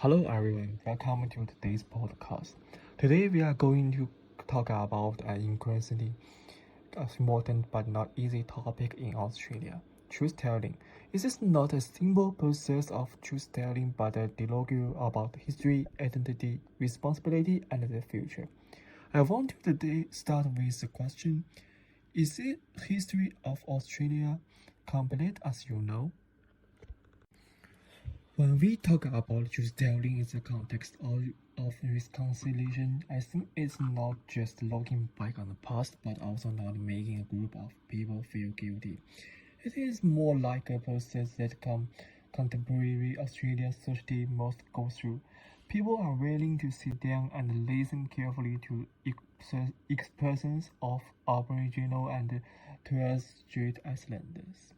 Hello everyone, welcome to today's podcast. Today we are going to talk about an increasingly important but not easy topic in Australia, truth telling. This is not a simple process of truth telling but a dialogue about history, identity, responsibility, and the future. I want to today start with the question, is the history of Australia complete as you know? When we talk about truth telling in the context of reconciliation, I think it's not just looking back on the past, but also not making a group of people feel guilty. It is more like a process that contemporary Australian society must go through. People are willing to sit down and listen carefully to expressions of Aboriginal and Torres Strait Islanders.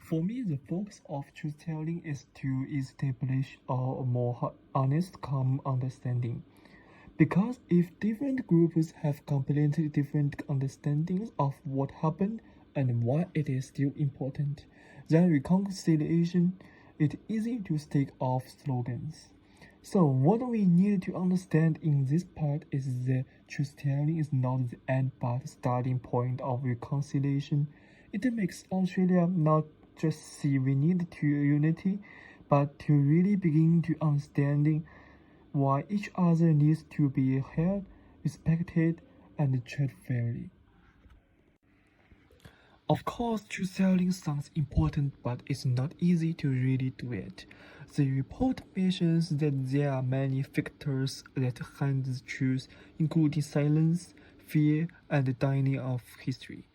For me, the focus of truth telling is to establish a more honest, common understanding. Because if different groups have completely different understandings of what happened and why it is still important, then reconciliation is easy to stick off slogans. So what we need to understand in this part is that truth telling is not the end but the starting point of reconciliation. It makes Australia not just see we need to unity, but to really begin to understanding why each other needs to be heard, respected, and treated fairly. Of course, truth telling sounds important, but it's not easy to really do it. The report mentions that there are many factors that hinder the truth, including silence, fear, and the dying of history.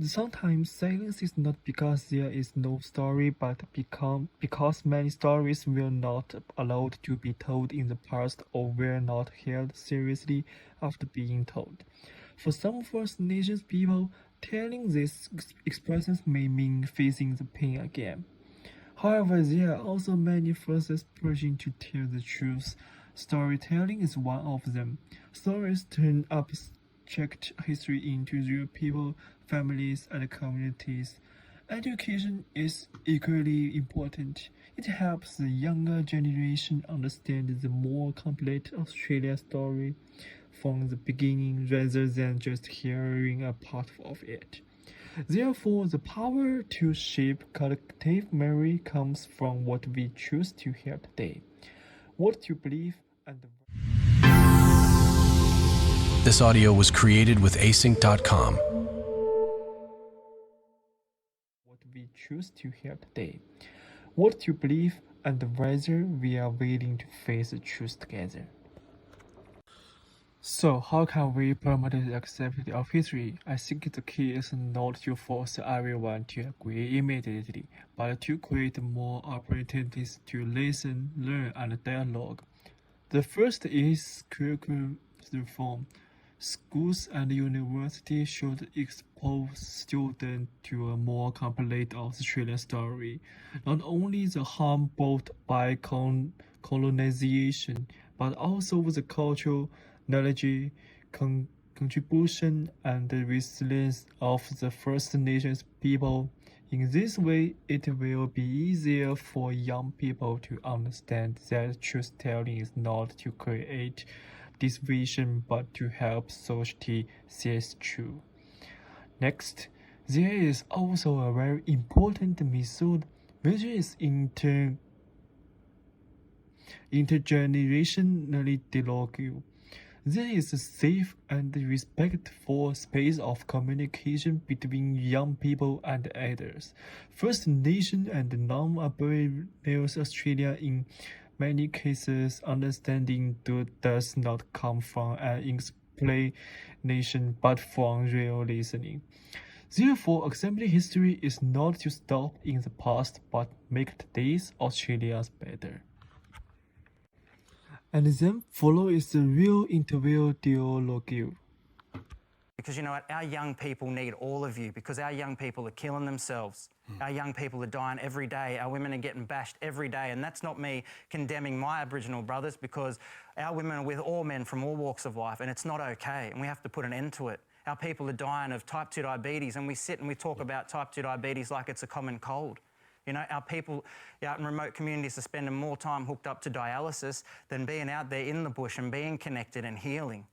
Sometimes silence is not because there is no story, but because many stories were not allowed to be told in the past or were not held seriously after being told. For some First Nations people, telling these expressions may mean facing the pain again. However, there are also many forces pushing to tell the truth. Storytelling is one of them. Stories turn abstract history into real people, families, and communities. Education is equally important. It helps the younger generation understand the more complete Australia story from the beginning rather than just hearing a part of it. Therefore, the power to shape collective memory comes from what we choose to hear today, what you believe, and This audio was created with async.com. what we choose to hear today, what you believe, and whether we are willing to face the truth together. So, how can we promote the acceptance of history? I think the key is not to force everyone to agree immediately, but to create more opportunities to listen, learn, and dialogue. The first is curriculum reform. Schools and universities should expose students to a more complete Australian story, not only the harm brought by colonization, but also the cultural knowledge, contribution, and the resilience of the First Nations people. In this way, it will be easier for young people to understand that truth telling is not to create division but to help society see true. Next, there is also a very important method which is intergenerationally dialogue. There is a safe and respectful space of communication between young people and elders. First Nation and non-Aboriginal Australia in many cases understanding does not come from an explanation but from real listening. Therefore, accepting history is not to stop in the past but make today's Australia's better. And then follow is the real interview dialogue. Because you know what, our young people need all of you because our young people are killing themselves. Our young people are dying every day. Our women are getting bashed every day. And that's not me condemning my Aboriginal brothers because our women are with all men from all walks of life and it's not okay and we have to put an end to it. Our people are dying of type 2 diabetes and we sit and we talk about type 2 diabetes like it's a common cold. You know, our people out in remote communities are spending more time hooked up to dialysis than being out there in the bush and being connected and healing.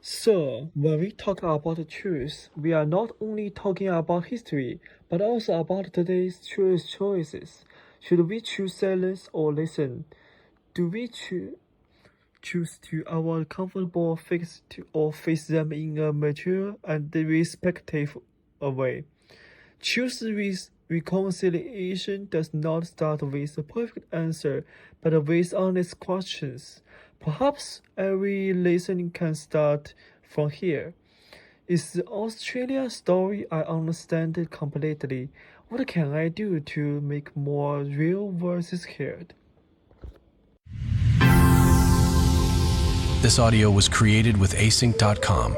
So, when we talk about the truth, we are not only talking about history, but also about today's choices. Should we choose silence or listen? Do we choose to our comfortable fix or face them in a mature and respectful way? Choose reconciliation does not start with a perfect answer, but with honest questions. Perhaps every listening can start from here. Is the Australia story I understand it completely? What can I do to make more real voices heard? This audio was created with async.com.